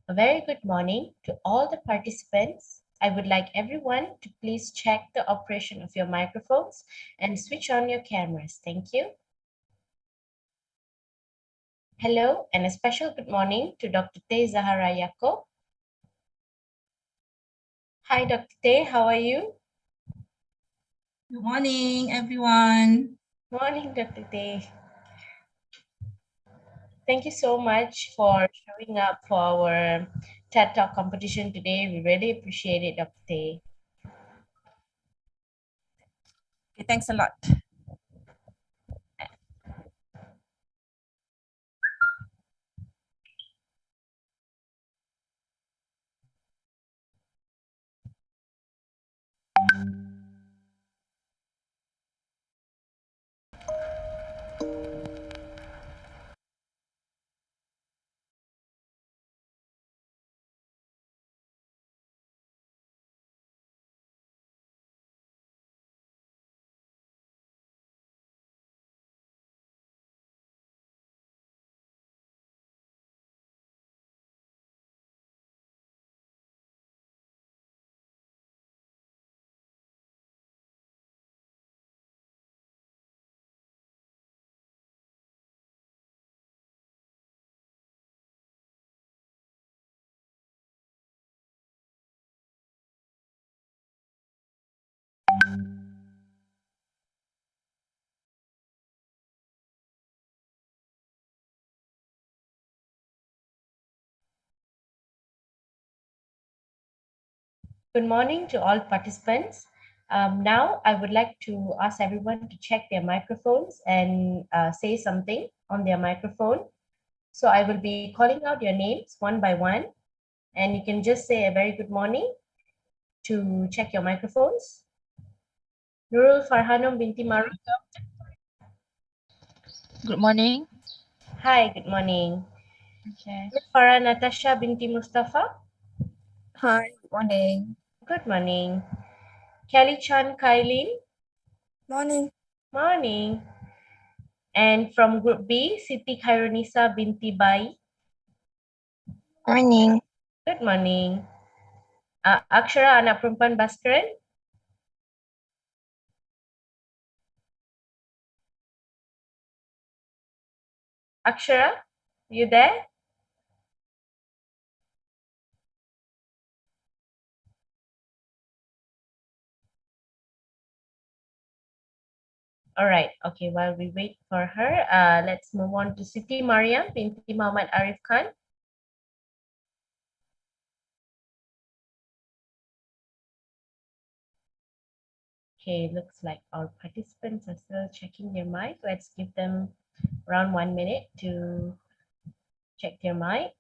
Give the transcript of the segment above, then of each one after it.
A very good morning to all the participants. I would like everyone to please check the operation of your microphones and switch on your cameras. Thank you. Hello, and a special good morning to Dr. Teh Zahara Yaakob. Hi, Dr. Teh, how are you? Good morning, everyone. Morning, Dr. Teh. Thank you so much for showing up for our TED Talk competition today. We really appreciate it, Dr. Teh. Okay, thanks a lot. Good morning to all participants. Now, I would like to ask everyone to check their microphones and say something on their microphone. So I will be calling out your names one by one, and you can just say a very good morning to check your microphones. Nurul Farhanum binti Maru. Good morning. Hi, good morning. Okay. Farah Natasha binti Mustafa. Hi, good morning. Good morning. Kelly Chan Kailin. Morning. Morning. And from Group B, Siti Khairunisa binti Bai. Morning. Good morning. Akshara anak perempuan Baskeren. Akshara, you there? All right. Okay, while we wait for her, let's move on to Siti Mariam binti Muhammad Arif Khan. Okay, looks like our participants are still checking their mic. Let's give them around 1 minute to check their mic.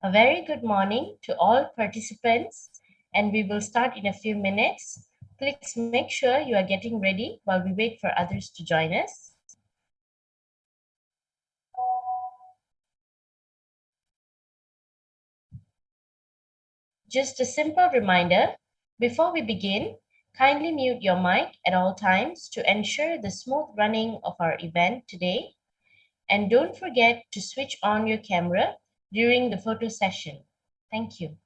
A very good morning to all participants, and we will start in a few minutes. Please make sure you are getting ready while we wait for others to join us. Just a simple reminder, before we begin, kindly mute your mic at all times to ensure the smooth running of our event today. And don't forget to switch on your camera during the photo session. Thank you.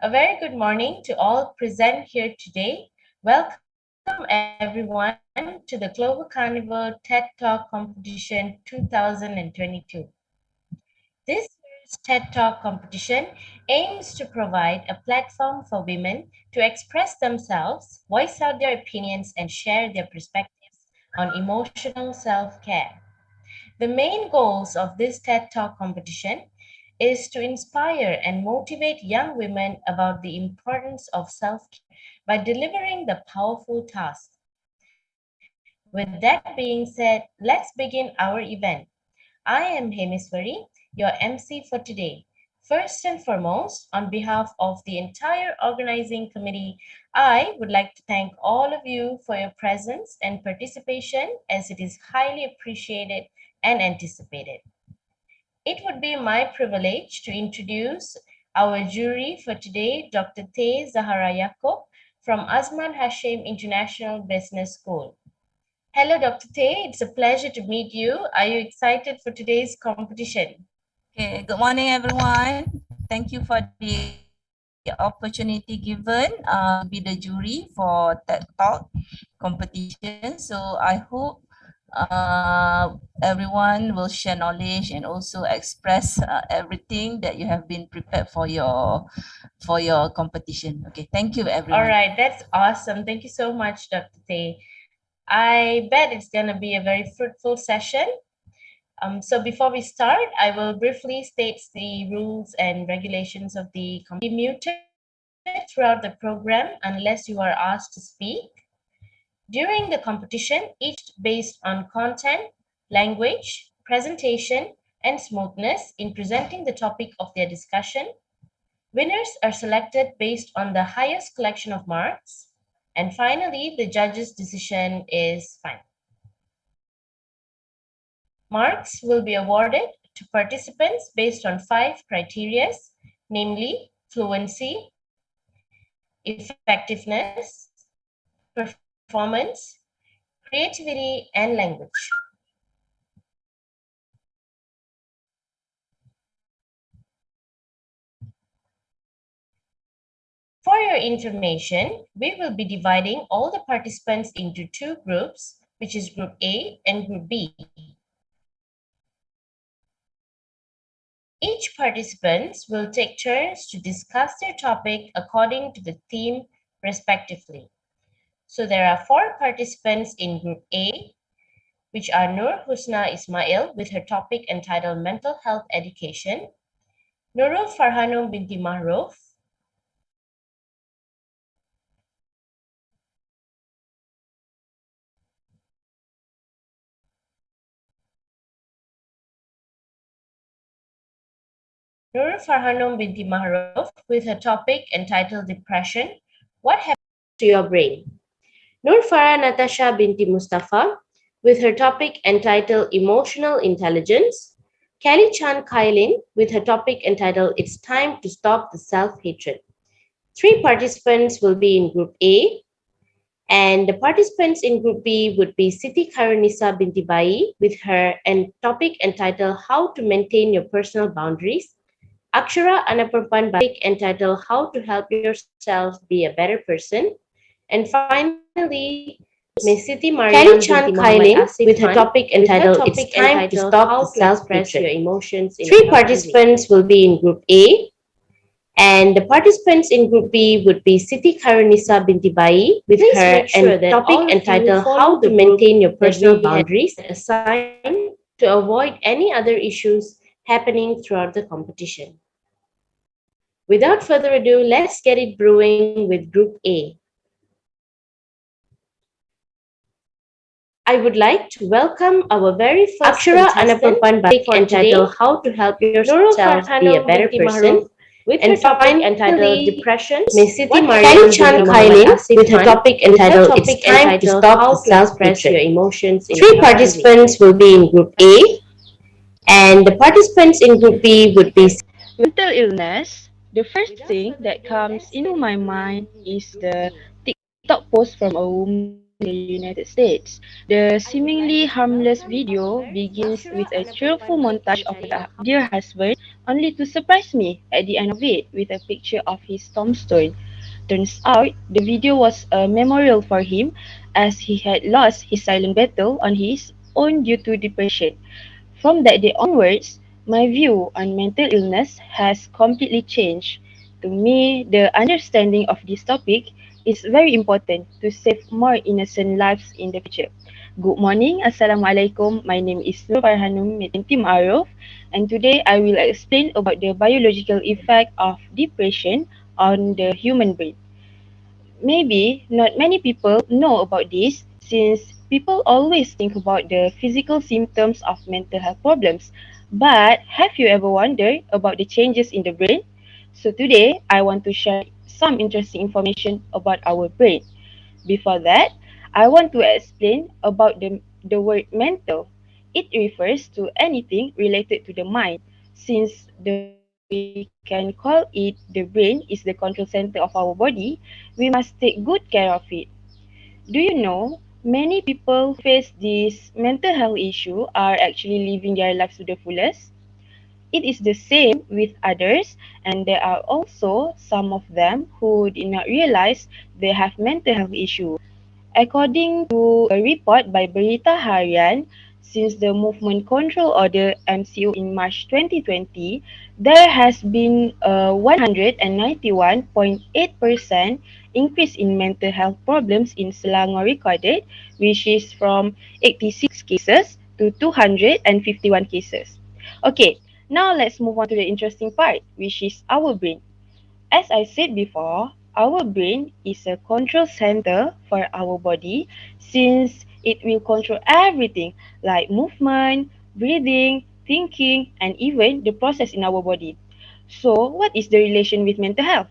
A very good morning to all present here today. Welcome everyone to the Clover Carnival TED Talk Competition 2022. This year's TED Talk competition aims to provide a platform for women to express themselves, voice out their opinions, and share their perspectives on emotional self-care. The main goals of this TED Talk competition is to inspire and motivate young women about the importance of self-care by delivering the powerful task. With that being said, let's begin our event. I am Hemiswari, your MC for today. First and foremost, on behalf of the entire organizing committee, I would like to thank all of you for your presence and participation, as it is highly appreciated and anticipated. It would be my privilege to introduce our jury for today, Dr. Tay Zahara Yaakob from Azman Hashim International Business School. Hello, Dr. Tay. It's a pleasure to meet you. Are you excited for today's competition? Okay, good morning, everyone. Thank you for the opportunity given to be the jury for TED Talk competition. So I hope everyone will share knowledge and also express everything that you have been prepared for your competition. Okay, thank you, everyone. All right, that's awesome. Thank you so much, Dr. Tay. I bet it's going to be a very fruitful session. So before we start, I will briefly state the rules and regulations of the competition. Be muted throughout the program unless you are asked to speak. During the competition, each based on content, language, presentation, and smoothness in presenting the topic of their discussion. Winners are selected based on the highest collection of marks. And finally, the judge's decision is final. Marks will be awarded to participants based on 5 criteria, namely fluency, effectiveness, performance, creativity, and language. For your information, we will be dividing all the participants into 2 groups, which is Group A and Group B. Each participant will take turns to discuss their topic according to the theme respectively. So there are 4 participants in Group A, which are Nur Husna Ismail with her topic entitled Mental Health Education, Nurul Farhanum binti Mahruf, Nurul Farhanum binti Mahruf with her topic entitled Depression, What Happens to Your Brain? Nur Farah Natasha binti Mustafa with her topic entitled Emotional Intelligence, Kelly Chan Kailin with her topic entitled It's Time to Stop the Self-Hatred. 3 participants will be in Group A, and the participants in Group B would be Siti Karunisa binti Bai with her topic entitled How to Maintain Your Personal Boundaries, Akshara Anaparpan topic entitled How to Help Yourself Be a Better Person, and finally Ms. Siti Mariam Kelly binti Chan Muhammad Kailin Asif with her Khan topic with her entitled topic It's Time to entitled Stop How the to Express Your Self-Hatred. Emotions in a 3 Healthy Way. participants will be in Group A, and the participants in Group B would be Siti Karunisa binti Bai with Please her make sure that topic all of you entitled follow How the to group Maintain Your that Personal we had Boundaries assigned to avoid any other issues happening throughout the competition. Without further ado, let's get it brewing with Group A. I would like to welcome our very first Akshara contestant Anaparpan for today, entitled How to Help Nurul Yourself Be a Farhanum Better binti Person. Mahruf with her And topic entitled finally, Depression. Ms. Siti What Mariam Kelly binti Chan Muhammad Kailin Asif with her Khan topic with her entitled topic It's Time to entitled Stop How the to Express Self-Hatred. Your Emotions in a 3 Healthy Way. participants will be in Group A, and the participants in Group B would be Mental illness, the first thing that comes into my mind is the TikTok post from a woman in the United States. The seemingly harmless video begins with a cheerful montage of her dear husband, only to surprise me at the end of it with a picture of his tombstone. Turns out, the video was a memorial for him as he had lost his silent battle on his own due to depression. From that day onwards, my view on mental illness has completely changed. To me, the understanding of this topic is very important to save more innocent lives in the future. Good morning, Assalamualaikum. My name is Nur Farhanum binti Ma'aruf, and today I will explain about the biological effect of depression on the human brain. Maybe not many people know about this since people always think about the physical symptoms of mental health problems. But have you ever wondered about the changes in the brain? So today I want to share some interesting information about our brain. Before that, I want to explain about the word mental. It refers to anything related to the mind. Since we can call it the brain is the control center of our body, we must take good care of it. Do you know many people who face this mental health issue are actually living their lives to the fullest? It is the same with others, and there are also some of them who did not realize they have mental health issues. According to a report by Berita Harian, since the Movement Control Order MCO in March 2020, there has been a 191.8% increase in mental health problems in Selangor recorded, which is from 86 cases to 251 cases. Okay, now let's move on to the interesting part, which is our brain. As I said before, our brain is a control center for our body since it will control everything like movement, breathing, thinking, and even the process in our body. So, what is the relation with mental health?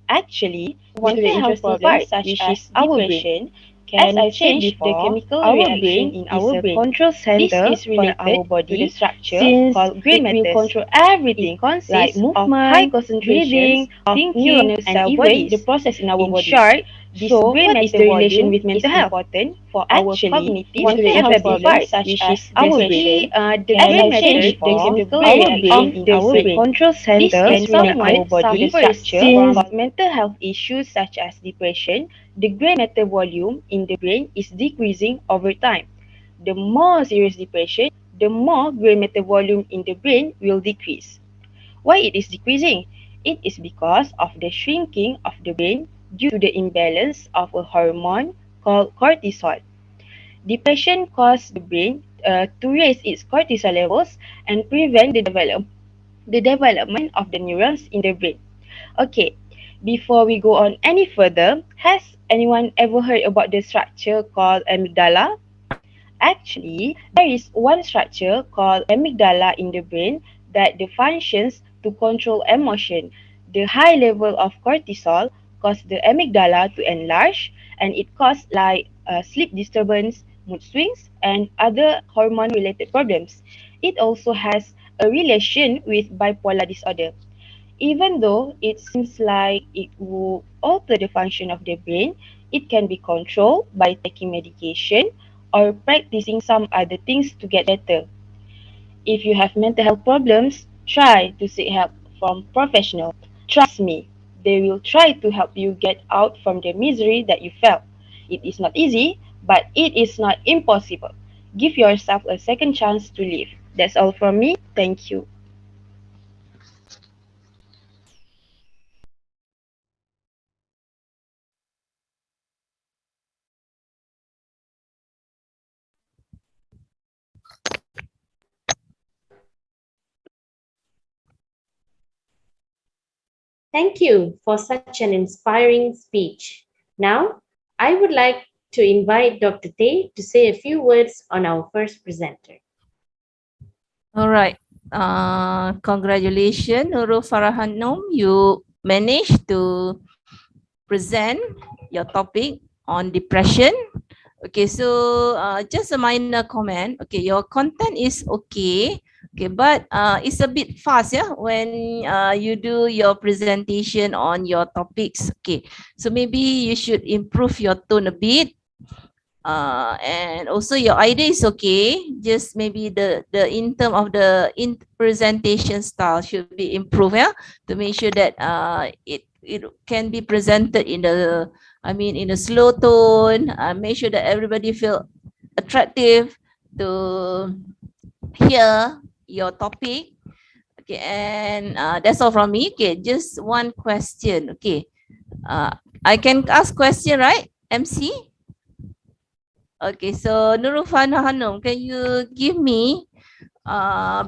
Actually, one of the interesting parts, which is our brain, can change the chemical reaction in our brain. This is related to the structure since it will control everything like movement, breathing, thinking, and even the process in our body. So, what is the relation with mental health? Actually, one of the interesting parts, which is our brain, can change the chemical reaction in our brain. This is related to the structure since mental health issues such as depression, the gray matter volume in the brain is decreasing over time. The more serious depression, the more gray matter volume in the brain will decrease. Why it is decreasing? It is because of the shrinking of the brain due to the imbalance of a hormone called cortisol. Depression causes the brain to raise its cortisol levels and prevent the development of the neurons in the brain. Okay, before we go on any further, has anyone ever heard about the structure called amygdala? Actually, there is one structure called amygdala in the brain that the functions to control emotion. The high level of cortisol causes the amygdala to enlarge and it causes like sleep disturbance, mood swings, and other hormone related problems. It also has a relation with bipolar disorder. Even though it seems like it will alter the function of the brain, it can be controlled by taking medication or practicing some other things to get better. If you have mental health problems, try to seek help from professionals. Trust me, they will try to help you get out from the misery that you felt. It is not easy, but it is not impossible. Give yourself a second chance to live. That's all from me. Thank you. Thank you for such an inspiring speech. Now, I would like to invite Dr. Tay to say a few words on our first presenter. All right. Congratulations, Nurul Farahanum. You managed to present your topic on depression. Okay, so just a minor comment. Okay, your content is okay. Okay, but it's a bit fast, yeah, when you do your presentation on your topics. Okay, so maybe you should improve your tone a bit. And also your idea is okay. Just maybe the in term of the presentation style should be improved, yeah, to make sure that it can be presented in the in a slow tone. Make sure that everybody feel attractive to hear your topic. Okay, and that's all from me. Okay, just one question. Okay, I can ask question, right, MC? Okay, so Nurul Hanum, can you give me,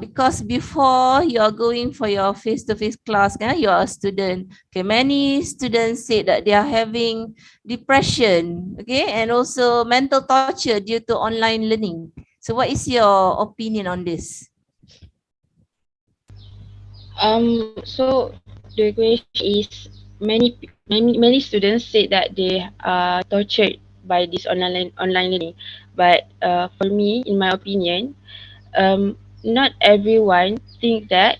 because before you are going for your face-to-face class, you are a student. Okay, many students say that they are having depression, okay, and also mental torture due to online learning. So what is your opinion on this? So the question is many students say that they are tortured by this online learning, but for me, in my opinion, not everyone think that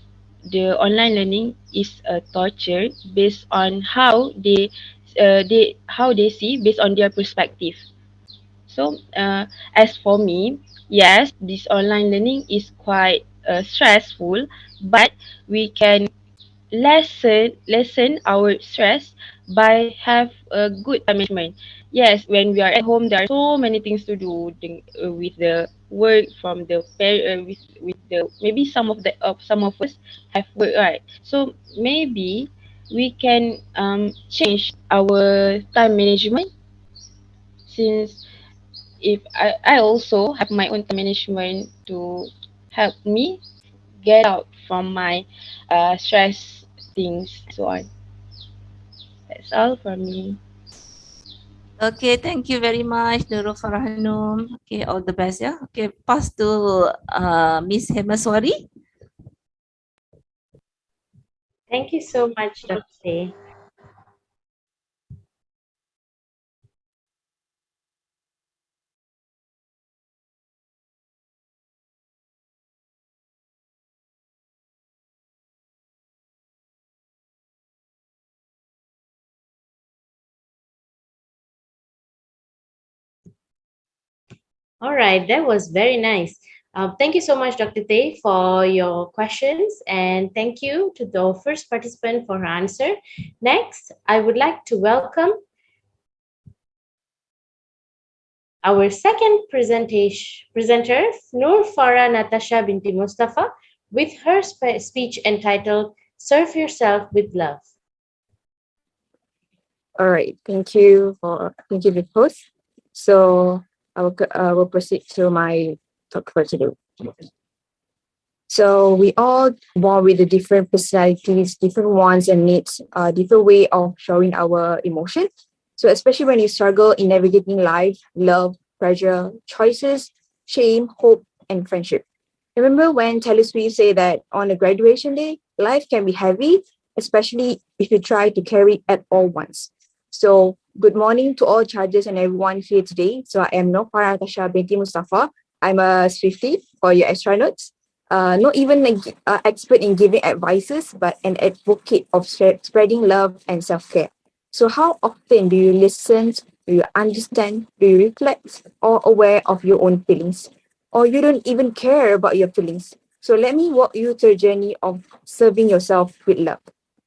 the online learning is a torture based on how they see based on their perspective. So, as for me, yes, this online learning is quite stressful, but we can lessen our stress by have a good time management. Yes, when we are at home, there are so many things to do with the work from the with the maybe some of us have work, right. So maybe we can change our time management since if I also have my own time management to help me get out from my stress things so on. That's all from me. Okay, thank you very much, Nurul Farahanum. Okay, all the best, yeah. Okay, pass to Miss Hemaswari. Thank you so much, Dr. Tay. All right, that was very nice. Thank you so much, Dr. Tay, for your questions, and thank you to the first participant for her answer. Next, I would like to welcome our second presenter, Noor Farah Natasha binti Mustafa, with her speech entitled Serve Yourself with Love. All right. Thank you, the host. So I will proceed to my talk for today. So we all born with the different personalities, different wants and needs, different way of showing our emotions. So especially when you struggle in navigating life, love, pressure, choices, shame, hope, and friendship. Remember when Taylor Swift said that on a graduation day, life can be heavy, especially if you try to carry at all once. So good morning to all charges and everyone here today. So I am Nofara Tasha binti Mustafa. I'm a Swiftie for your extra notes. Not even an expert in giving advices, but an advocate of spreading love and self-care. So how often do you listen, do you understand, do you reflect, or aware of your own feelings? Or you don't even care about your feelings? So let me walk you through a journey of serving yourself with love.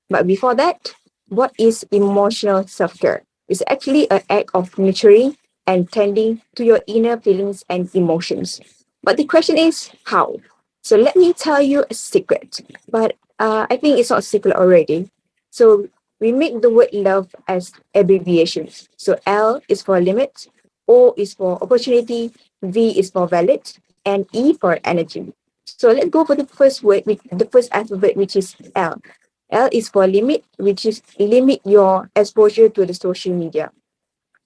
But before that, what is emotional self-care? It's actually an act of nurturing and tending to your inner feelings and emotions. But the question is, how? So let me tell you a secret, but I think it's not a secret already. So we make the word love as abbreviations. So L is for limit, O is for opportunity, V is for valid, and E for energy. So let's go for the first word, with the first alphabet, which is L. L is for limit, which is limit your exposure to the social media.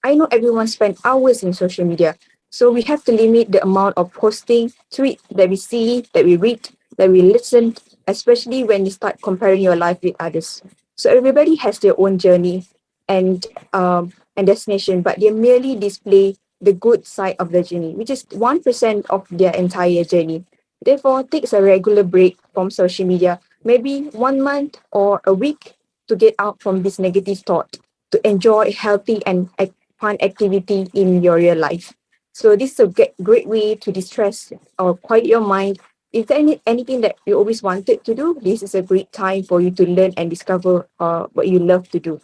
I know everyone spend hours in social media, so we have to limit the amount of posting, tweet that we see, that we read, that we listen, especially when you start comparing your life with others. So everybody has their own journey and and destination, but they merely display the good side of the journey, which is 1% of their entire journey. Therefore, takes a regular break from social media, maybe 1 month or a week, to get out from this negative thought, to enjoy healthy and fun activity in your real life. So this is a great way to distress or quiet your mind. If there anything that you always wanted to do, this is a great time for you to learn and discover what you love to do.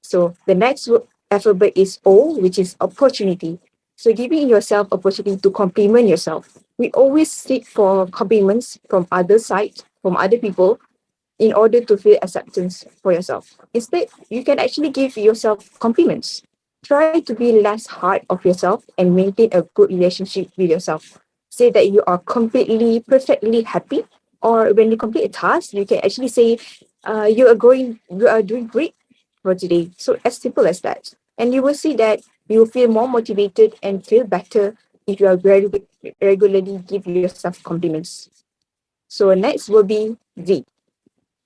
So the next alphabet is O, which is opportunity. So giving yourself opportunity to compliment yourself. We always seek for compliments from other sides, from other people, in order to feel acceptance for yourself. Instead, you can actually give yourself compliments. Try to be less hard of yourself and maintain a good relationship with yourself. Say that you are completely, perfectly happy. Or when you complete a task, you can actually say, you are doing great for today. So as simple as that. And you will see that you will feel more motivated and feel better if you are regularly give yourself compliments. So next will be V.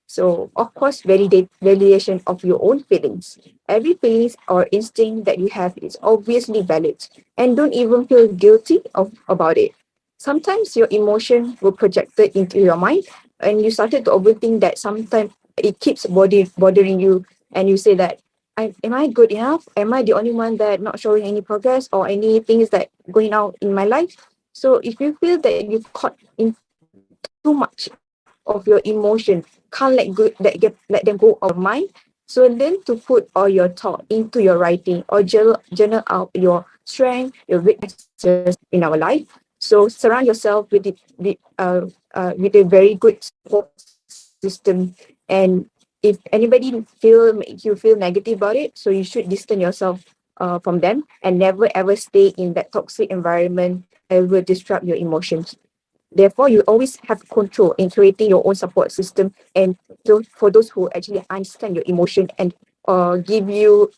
So, of course, validation of your own feelings. Every feelings or instinct that you have is obviously valid, and don't even feel guilty about it. Sometimes your emotion will project it into your mind, and you started to overthink that sometimes it keeps bothering you, and you say that, am I good enough? Am I the only one that not showing any progress or any things that going out in my life? So if you feel that you caught in too much of your emotion, can't let them go out of your mind. So learn to put all your thought into your writing or journal out your strength, your weaknesses in our life. So surround yourself with a very good support system. And if anybody make you feel negative about it, so you should distance yourself from them and never ever stay in that toxic environment that will disrupt your emotions. Therefore, you always have control in creating your own support system, and for those who actually understand your emotion and give you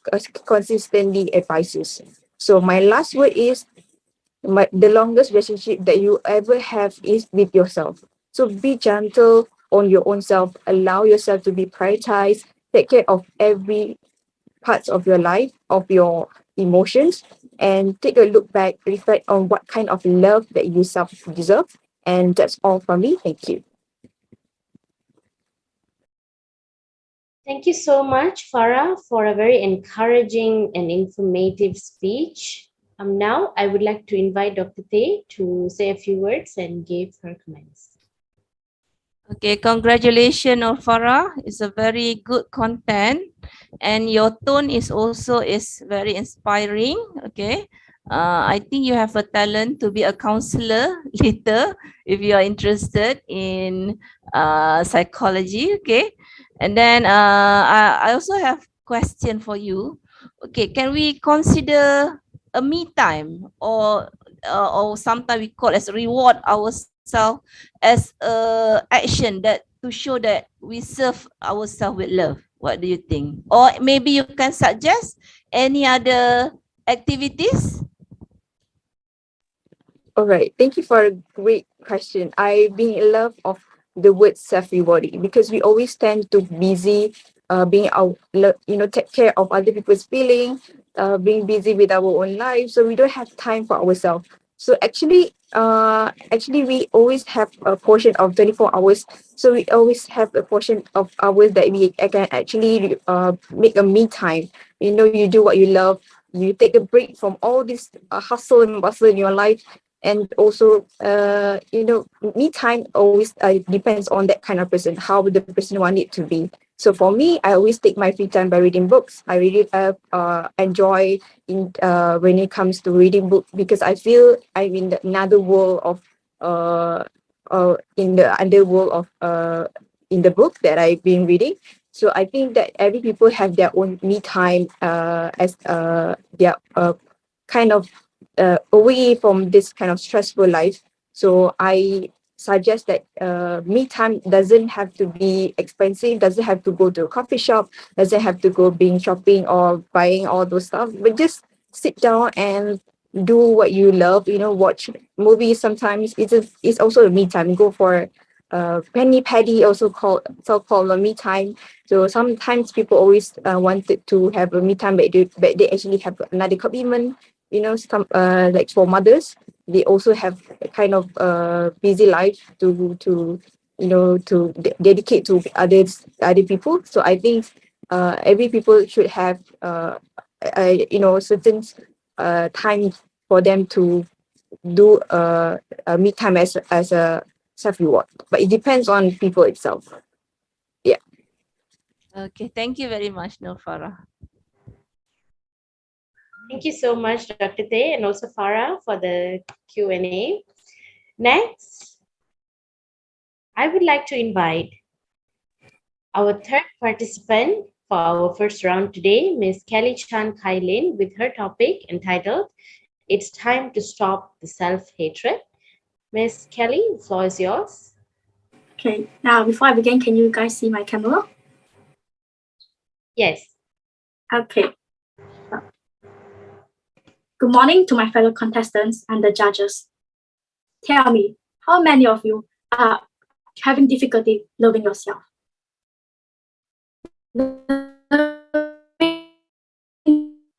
consistently advices. So my last word is, the longest relationship that you ever have is with yourself. So be gentle on your own self, allow yourself to be prioritized, take care of every parts of your life, of your emotions, and take a look back, reflect on what kind of love that you self deserve. And that's all from me. Thank you. Thank you so much, Farah, for a very encouraging and informative speech. Now, I would like to invite Dr. Tay to say a few words and give her comments. Okay, congratulations, Farah. It's a very good content, and your tone is also very inspiring. Okay, I think you have a talent to be a counselor later if you are interested in psychology. Okay, and then I also have question for you. Okay, can we consider a me time or sometimes we call as reward ourselves as a action that to show that we serve ourselves with love? What do you think? Or maybe you can suggest any other activities? All right. Thank you for a great question. I've been in love of the word self-rewarding because we always tend to busy being out, take care of other people's feeling, being busy with our own lives. So we don't have time for ourselves. So actually we always have a portion of 24 hours. So we always have a portion of hours that we can actually make a me time. You do what you love. You take a break from all this hustle and bustle in your life, and also me time always depends on that kind of person, how the person want it to be. So for me, I always take my free time by reading books. I really enjoy when it comes to reading books, because I feel I'm in another world of in the underworld of in the book that I've been reading. So I think that every people have their own me time as their kind of away from this kind of stressful life. So I suggest that me time doesn't have to be expensive, doesn't have to go to a coffee shop, doesn't have to go being shopping or buying all those stuff, but just sit down and do what you love. Watch movies. Sometimes it's also a me time. Go for penny paddy, also called a me time. So sometimes people always wanted to have a me time, but they actually have another commitment. Some like for mothers, they also have a kind of busy life to dedicate to other people. So I think every people should have certain time for them to do a me time as a self reward, but it depends on people itself. Yeah. Okay, thank you very much, Farah. Thank you so much, Dr. Tay, and also Farah for the Q&A. Next, I would like to invite our third participant for our first round today, Ms. Kelly Chan Kailin, with her topic entitled, It's Time to Stop the Self-Hatred. Ms. Kelly, the floor is yours. Okay, now before I begin, can you guys see my camera? Yes. Okay. Good morning to my fellow contestants and the judges. Tell me, how many of you are having difficulty loving yourself? Loving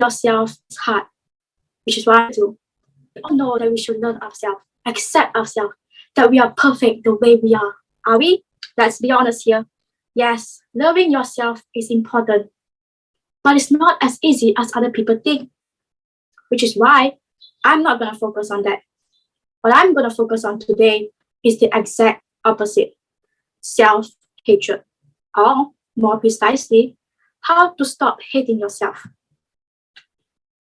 yourself is hard, which is why we all know that we should love ourselves, accept ourselves, that we are perfect the way we are. Are we? Let's be honest here. Yes, loving yourself is important, but it's not as easy as other people think, which is why I'm not going to focus on that. What I'm going to focus on today is the exact opposite, self-hatred, or more precisely, how to stop hating yourself.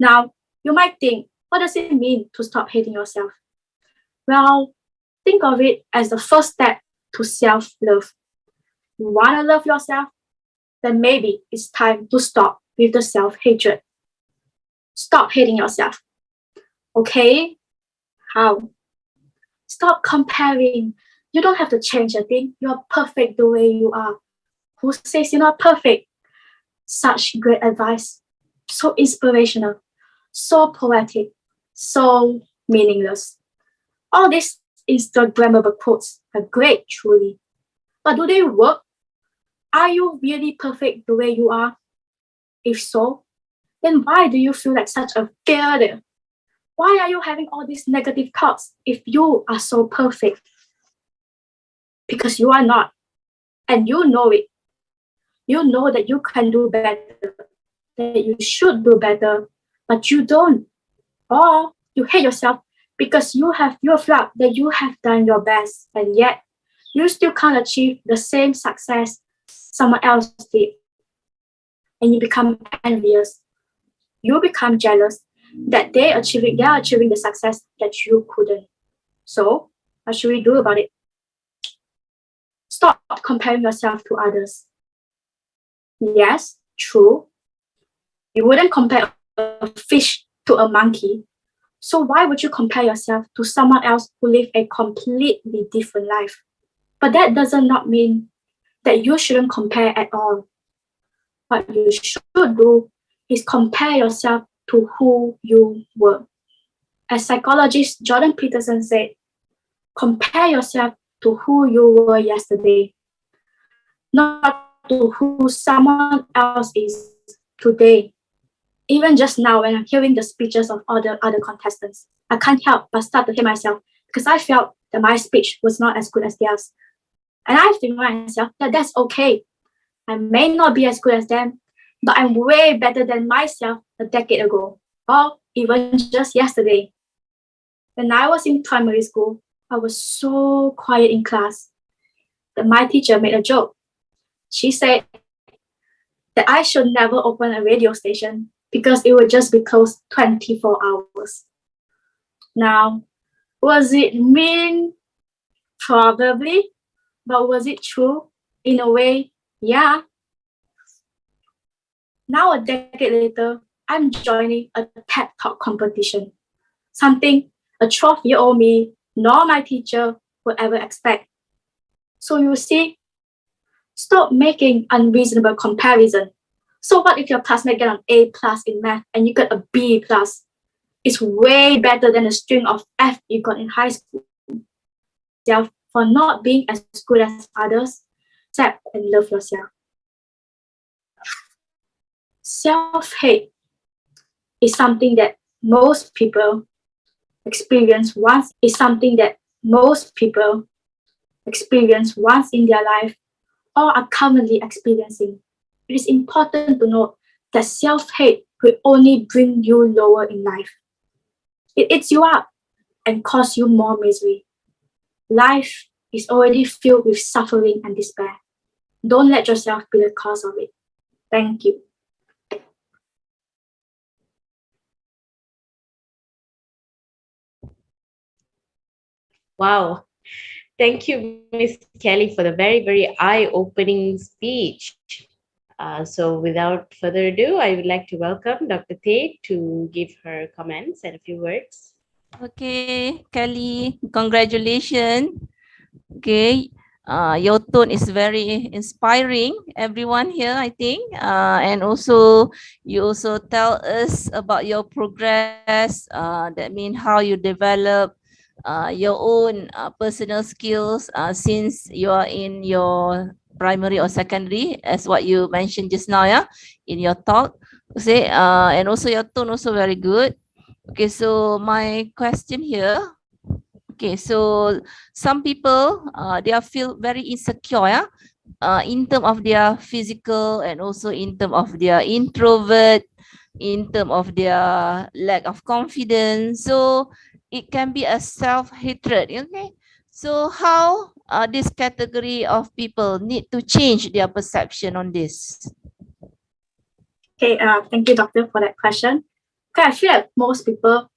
Now, you might think, what does it mean to stop hating yourself? Well, think of it as the first step to self-love. You want to love yourself? Then maybe it's time to stop with the self-hatred. Stop hating yourself. Okay? How? Stop comparing. You don't have to change a thing. You're perfect the way you are. Who says you're not perfect? Such great advice. So inspirational. So poetic. So meaningless. All these Instagrammable quotes are great, truly. But do they work? Are you really perfect the way you are? If so, then why do you feel like such a failure? Why are you having all these negative thoughts if you are so perfect? Because you are not. And you know it. You know that you can do better, that you should do better, but you don't. Or you hate yourself because you feel that you have done your best, and yet you still can't achieve the same success someone else did. And you become envious. You become jealous that they are achieving the success that you couldn't. So what should we do about it? Stop comparing yourself to others. Yes, true. You wouldn't compare a fish to a monkey. So why would you compare yourself to someone else who live a completely different life? But that does not mean that you shouldn't compare at all. What you should do is compare yourself to who you were. As psychologist Jordan Peterson said, compare yourself to who you were yesterday, not to who someone else is today. Even just now, when I'm hearing the speeches of all the other contestants, I can't help but start to hear myself because I felt that my speech was not as good as theirs. And I think to myself that that's okay. I may not be as good as them, but I'm way better than myself a decade ago, or even just yesterday. When I was in primary school, I was so quiet in class that my teacher made a joke. She said that I should never open a radio station because it would just be closed 24 hours. Now, was it mean? Probably. But was it true? In a way, yeah. Now, a decade later, I'm joining a TED Talk competition. Something a 12-year-old me nor my teacher would ever expect. So you see, stop making unreasonable comparison. So what if your classmate get an A+ in math and you get a B+? It's way better than a string of F you got in high school. For not being as good as others, accept and love yourself. Self-hate is something that most people experience once in their life or are currently experiencing. It is important to note that self-hate will only bring you lower in life. It eats you up and cause you more misery. Life is already filled with suffering and despair. Don't let yourself be the cause of it. Thank you. Wow. Thank you, Miss Kelly, for the very, very eye-opening speech. So without further ado, I would like to welcome Dr. Tay to give her comments and a few words. Okay, Kelly, congratulations. Okay, your tone is very inspiring, everyone here, I think. And also, you also tell us about your progress. That means how you develop your own personal skills since you are in your primary or secondary, as what you mentioned just now, yeah, in your talk. Okay, and also your tone also very good. Okay, so my question here. Okay, so some people they are feel very insecure, yeah, in terms of their physical and also in terms of their introvert, in terms of their lack of confidence. So it can be a self-hatred. Okay, so how this category of people need to change their perception on this? Okay, thank you, doctor, for that question. Okay, I feel like most people,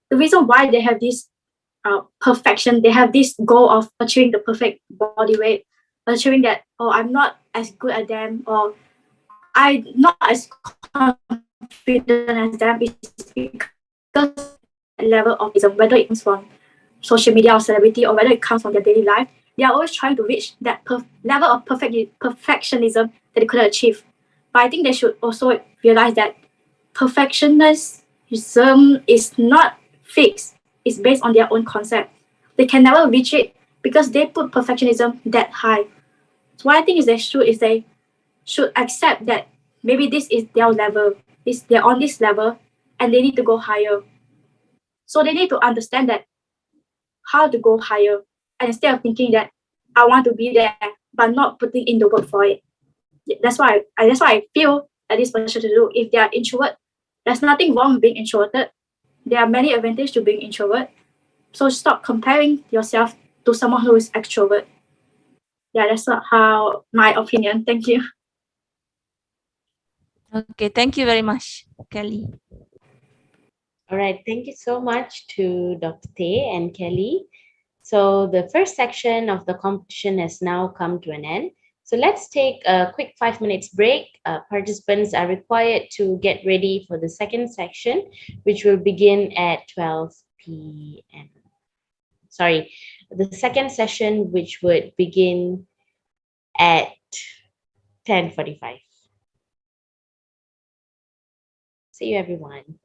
the reason why they have this perfection, they have this goal of achieving the perfect body weight, achieving that, oh, I'm not as good as them, or I'm not as confident as them, is because level of whether it comes from social media or celebrity or whether it comes from their daily life, they are always trying to reach that level of perfectionism that they couldn't achieve. But I think they should also realize that perfectionism is not fixed. It's based on their own concept. They can never reach it because they put perfectionism that high. So what I think is they should accept that maybe this is their level, they're on this level, and they need to go higher. So they need to understand that how to go higher, and instead of thinking that I want to be there but not putting in the work for it. That's why I feel that this person should do. If they are introvert, there's nothing wrong with being introverted. There are many advantages to being introvert. So stop comparing yourself to someone who is extrovert. Yeah, that's not how my opinion. Thank you. Okay, thank you very much, Kelly. All right, thank you so much to Dr. Tay and Kelly. So the first section of the competition has now come to an end. So let's take a quick 5 minutes break. Participants are required to get ready for the second section, which will begin at 12 p.m. Sorry, the second session, which would begin at 10:45. See you, everyone.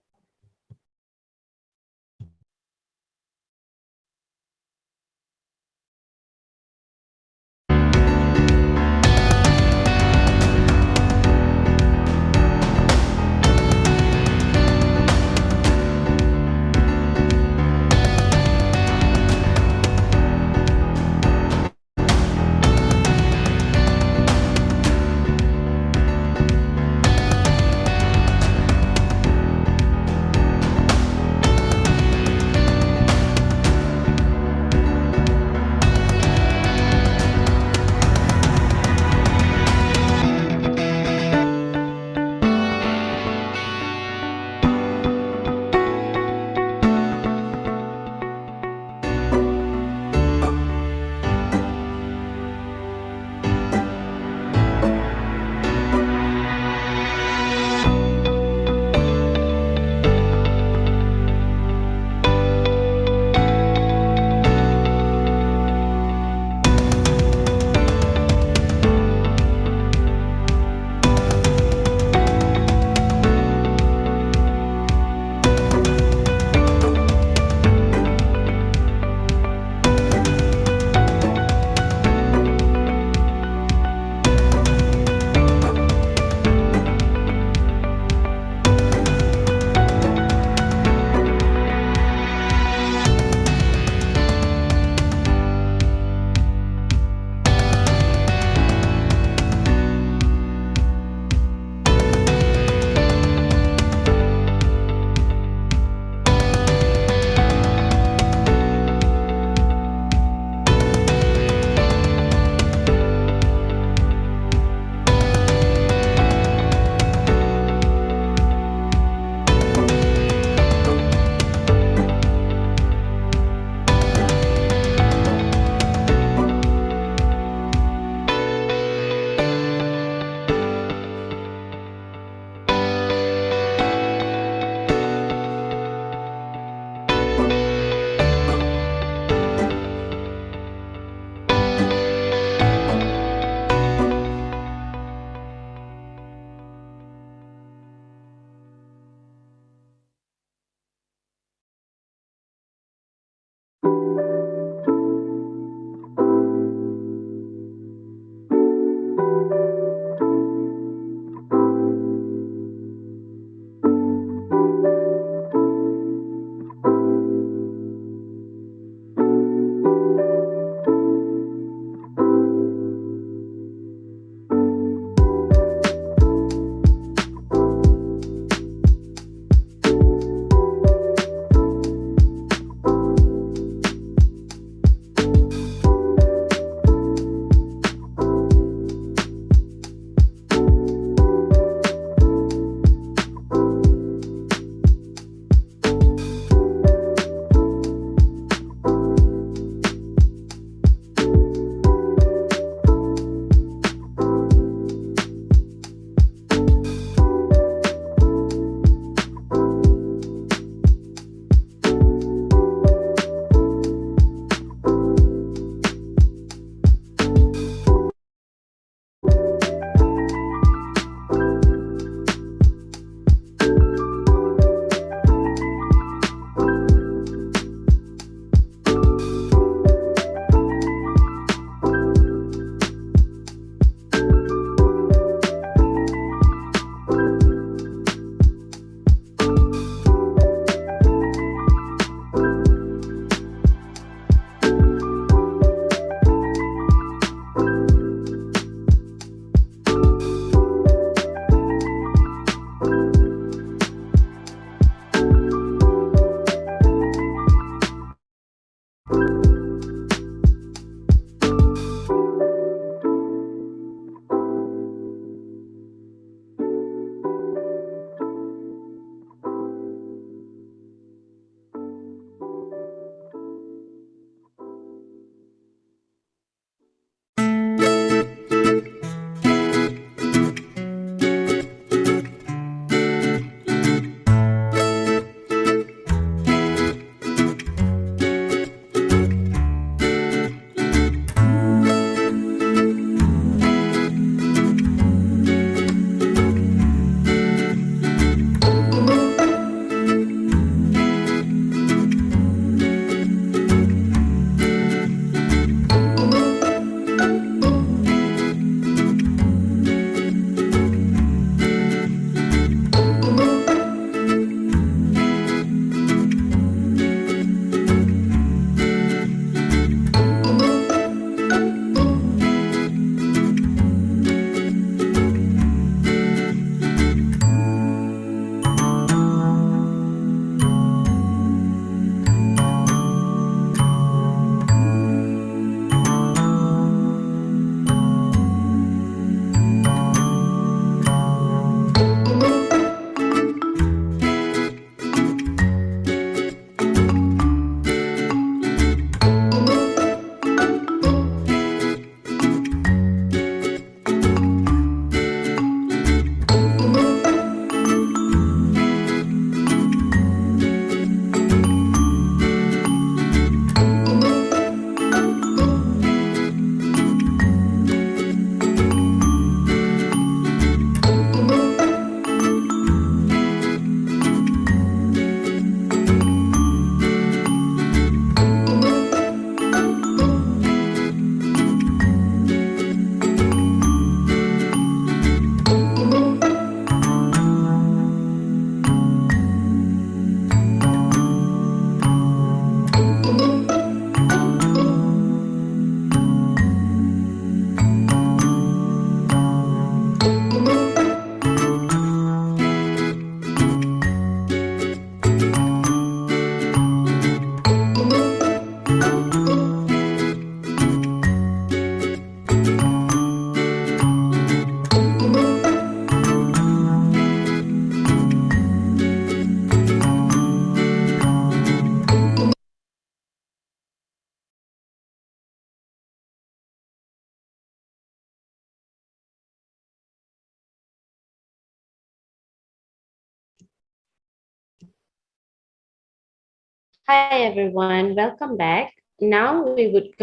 Hi everyone, welcome back. Now we would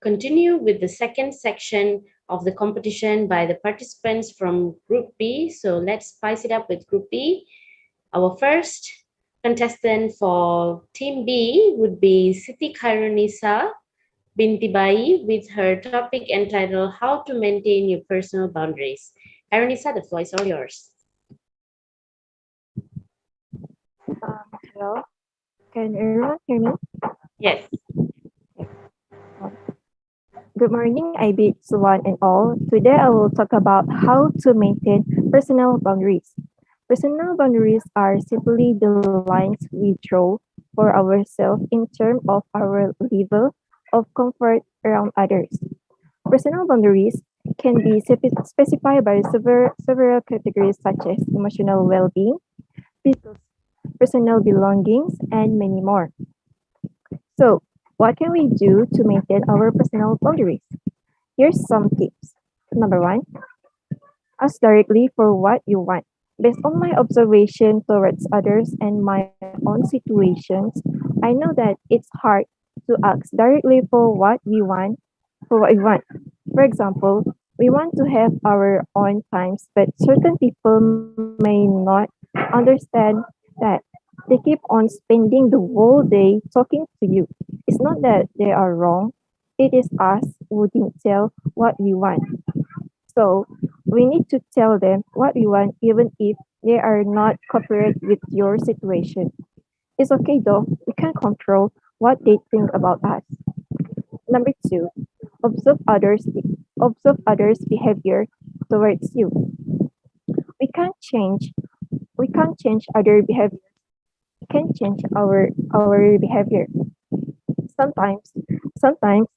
continue with the second section of the competition by the participants from Group B. So let's spice it up with Group B. Our first contestant for Team B would be Siti Khairunisa Binti Bai with her topic entitled How to Maintain Your Personal Boundaries. Khairunisa, the floor is all yours. Hello, can everyone hear me? Yes. Good morning, I bid one and all. Today I will talk about how to maintain personal boundaries. Personal boundaries are simply the lines we draw for ourselves in terms of our level of comfort around others. Personal boundaries can be specified by several categories such as emotional well-being, personal belongings, and many more. So, what can we do to maintain our personal boundaries? Here's some tips. Number one, ask directly for what you want. Based on my observation towards others and my own situations, I know that it's hard to ask directly for what we want. For example, we want to have our own times, but certain people may not understand that. They keep on spending the whole day talking to you. It's not that they are wrong, it is us who didn't tell what we want. So we need to tell them what we want even if they are not cooperate with your situation. It's okay though, we can control what they think about us. Number two, observe others' behavior towards you. We can't change we can't change other behavior. We can change our behavior. Sometimes sometimes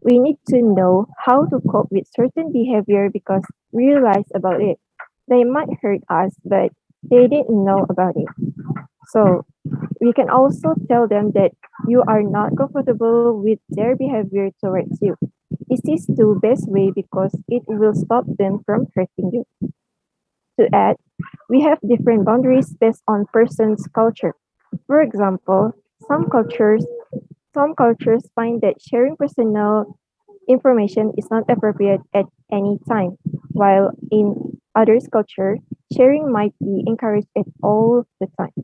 we need to know how to cope with certain behavior because we realize about it. They might hurt us, but they didn't know about it. So we can also tell them that you are not comfortable with their behavior towards you. This is the best way because it will stop them from hurting you. To add, we have different boundaries based on person's culture. For example, some cultures some cultures find that sharing personal information is not appropriate at any time, while in others' culture, sharing might be encouraged at all the time.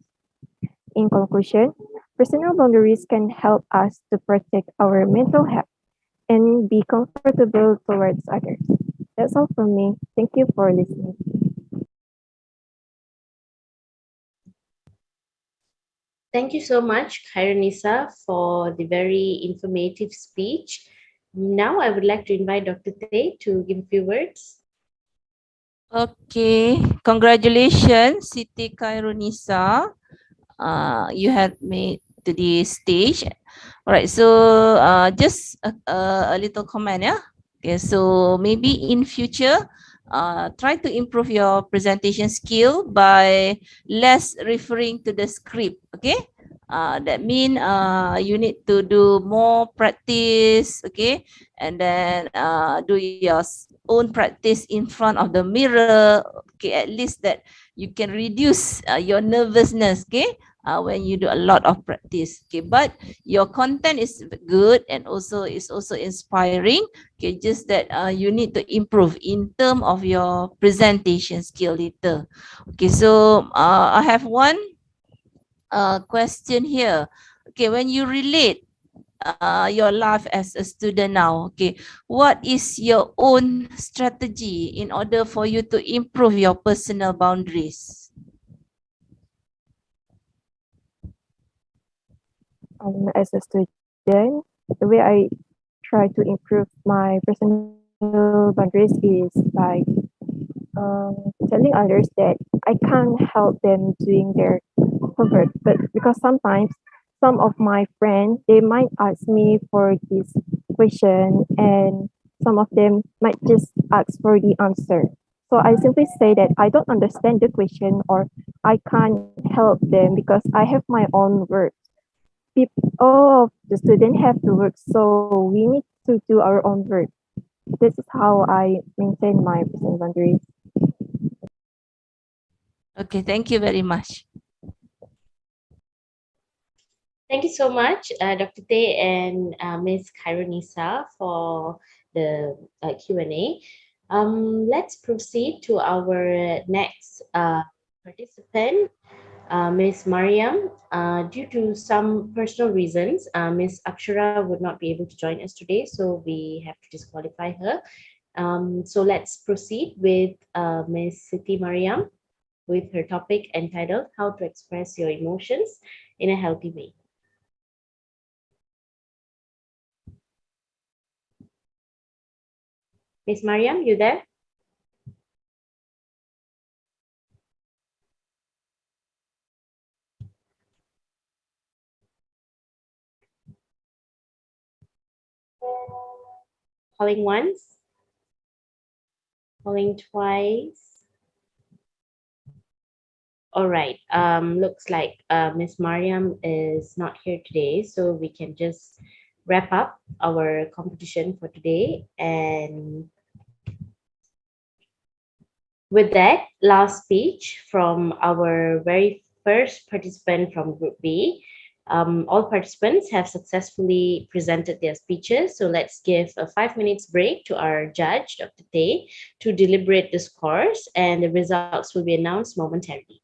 In conclusion, personal boundaries can help us to protect our mental health and be comfortable towards others. That's all from me. Thank you for listening. Thank you so much, Khairunisa, for the very informative speech. Now I would like to invite Dr. Tay to give a few words. Okay, congratulations, Siti Khairunisa. You have made to the stage. All right, so just a little comment, yeah. Okay, so maybe in future, try to improve your presentation skill by less referring to the script. Okay, that mean you need to do more practice. Okay, and then do your own practice in front of the mirror. Okay, at least that you can reduce your nervousness. Okay, when you do a lot of practice. Okay, but your content is good and also is also inspiring. Okay, just that you need to improve in terms of your presentation skill later. Okay, so I have one question here. Okay, when you relate your life as a student now, okay, what is your own strategy in order for you to improve your personal boundaries? As a student, the way I try to improve my personal boundaries is by telling others that I can't help them doing their homework. But because sometimes some of my friends they might ask me for this question and some of them might just ask for the answer. So I simply say that I don't understand the question or I can't help them because I have my own work. All of the students have to work, so we need to do our own work. This is how I maintain my personal boundaries. Okay, thank you very much. Thank you so much, Dr. Tay and Ms. Kaironisa for the Q&A. Let's proceed to our next participant, Ms. Mariam. Due to some personal reasons, Ms. Akshara would not be able to join us today, so we have to disqualify her. So let's proceed with Ms. Siti Mariam with her topic entitled How to Express Your Emotions in a Healthy Way. Ms. Mariam, you there? Calling once, calling twice. All right. Looks like Ms. Mariam is not here today, so we can just wrap up our competition for today. And with that, last speech from our very first participant from Group B. All participants have successfully presented their speeches. So let's give a 5 minutes break to our judge, Dr. Tay, to deliberate the scores, and the results will be announced momentarily.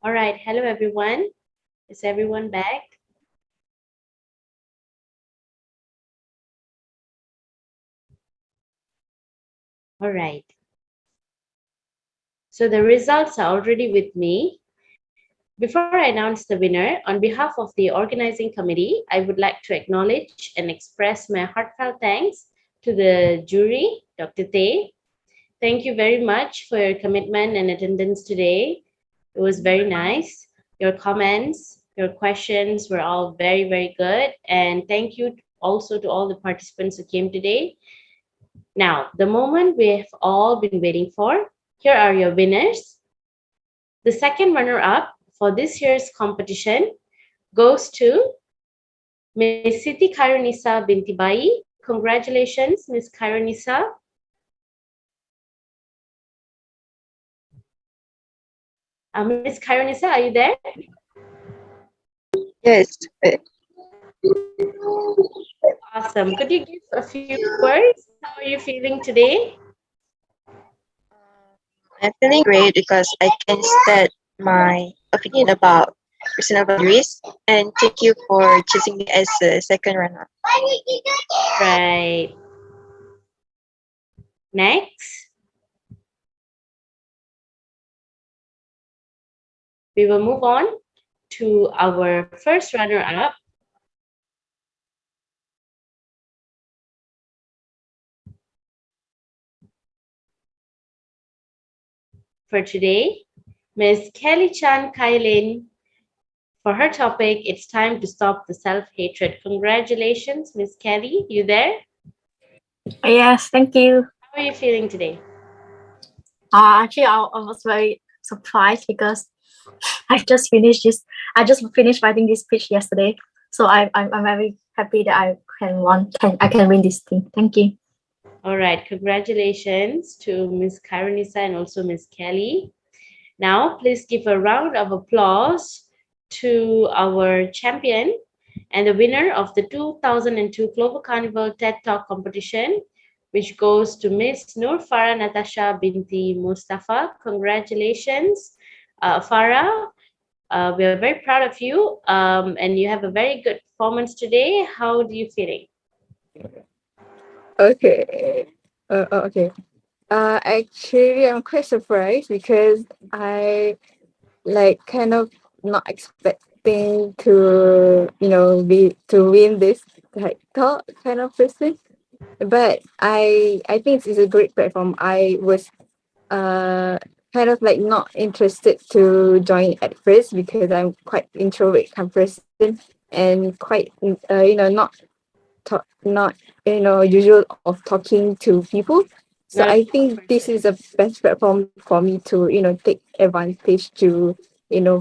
All right. Hello, everyone. Is everyone back? All right. So the results are already with me. Before I announce the winner, on behalf of the organizing committee, I would like to acknowledge and express my heartfelt thanks to the jury, Dr. Tay. Thank you very much for your commitment and attendance today. It was very nice. Your comments, your questions were all very, very good. And thank you also to all the participants who came today. Now, the moment we have all been waiting for, here are your winners. The second runner-up for this year's competition goes to Ms. Siti Khairunisa binti Bai. Congratulations, Ms. Khairunisa. Ms. Khairunisa, are you there? Yes. Awesome. Could you give a few words? How are you feeling today? I'm feeling great because I can state my opinion about personal boundaries, and thank you for choosing me as a second runner. Right. Next, we will move on to our first runner-up. For today, Ms. Kelly Chan Kailin. For her topic, it's time to stop the self-hatred. Congratulations, Ms. Kelly. You there? Yes, thank you. How are you feeling today? Actually, I was very surprised because I just finished this. I just finished writing this pitch yesterday, so I'm very happy that I can win this thing. Thank you. All right, congratulations to Ms. Karanisa and also Ms. Kelly. Now, please give a round of applause to our champion and the winner of the 2002 Clover Carnival TED Talk competition, which goes to Miss Nur Farah Natasha binti Mustafa. Congratulations, Farah. We are very proud of you, and you have a very good performance today. How do you feeling? Okay. Okay. Actually, I'm quite surprised because I like kind of not expecting to, be to win this like talk kind of person. But I think it's a great platform. I was kind of like not interested to join at first because I'm quite introvert kind of person and quite not not usual of talking to people. So Not a I people think this person. is the best platform for me to take advantage to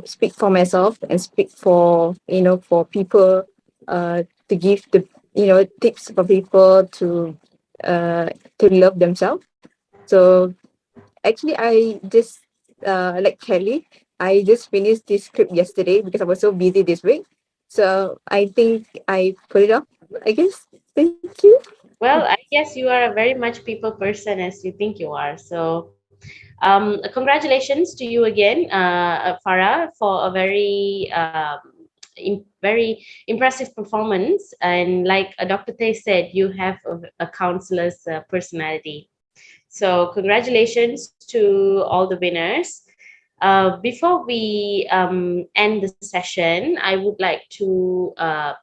speak for myself and speak for for people, to give the tips for people to love themselves. So actually, I just like Kelly, I just finished this script yesterday because I was so busy this week. So I think I put it up, I guess. Thank you. Well, I guess you are a very much people person as you think you are. So, congratulations to you again, Farah, for a very impressive performance. And like Dr. Tay said, you have a counselor's personality. So, congratulations to all the winners. Before we end the session, I would like to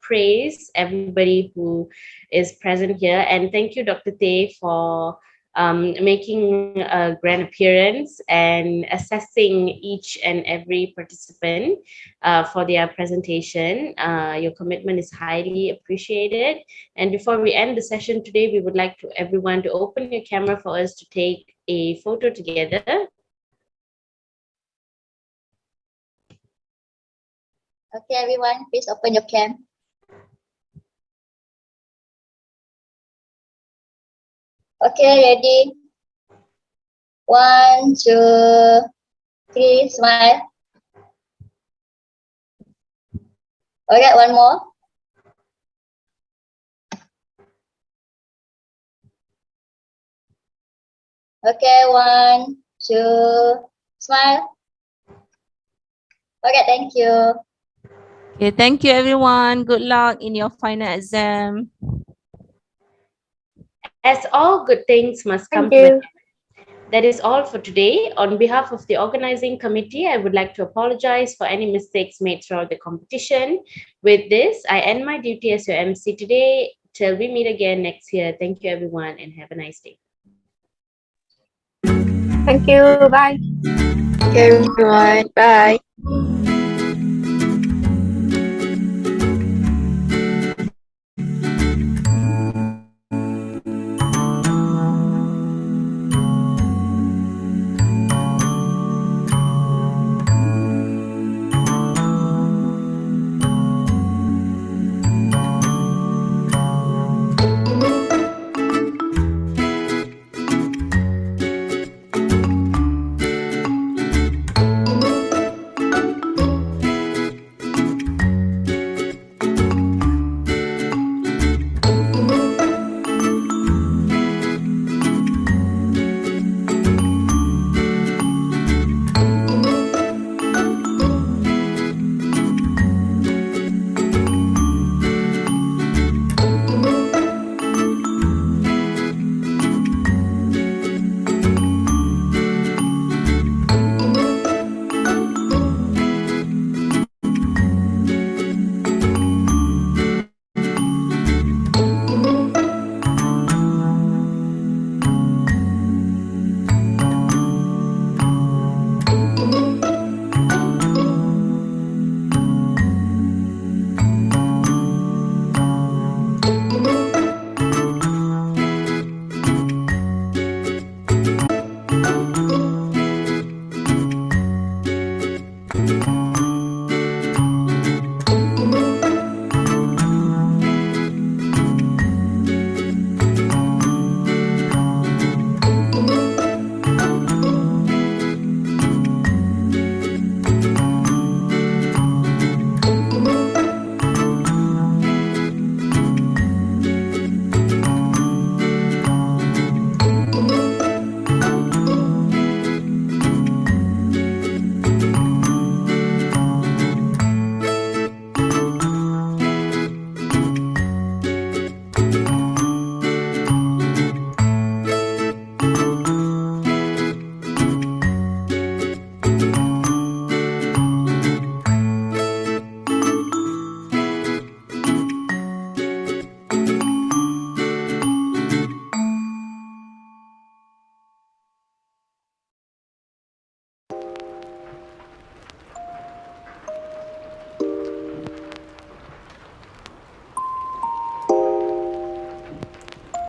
praise everybody who is present here. And thank you, Dr. Tay, for making a grand appearance and assessing each and every participant for their presentation. Your commitment is highly appreciated. And before we end the session today, we would like to everyone to open your camera for us to take a photo together. Okay, everyone, please open your cam. Okay, ready? 1, 2, 3, smile. Okay, one more. Okay, 1, 2, smile. Okay, thank you. Okay, thank you everyone. Good luck in your final exam. As all good things must come Thank to an you. end, that is all for today. On behalf of the organizing committee, I would like to apologize for any mistakes made throughout the competition. With this, I end my duty as your MC today. Till we meet again next year. Thank you, everyone, and have a nice day. Thank you. Bye. Thank you, everyone. Bye.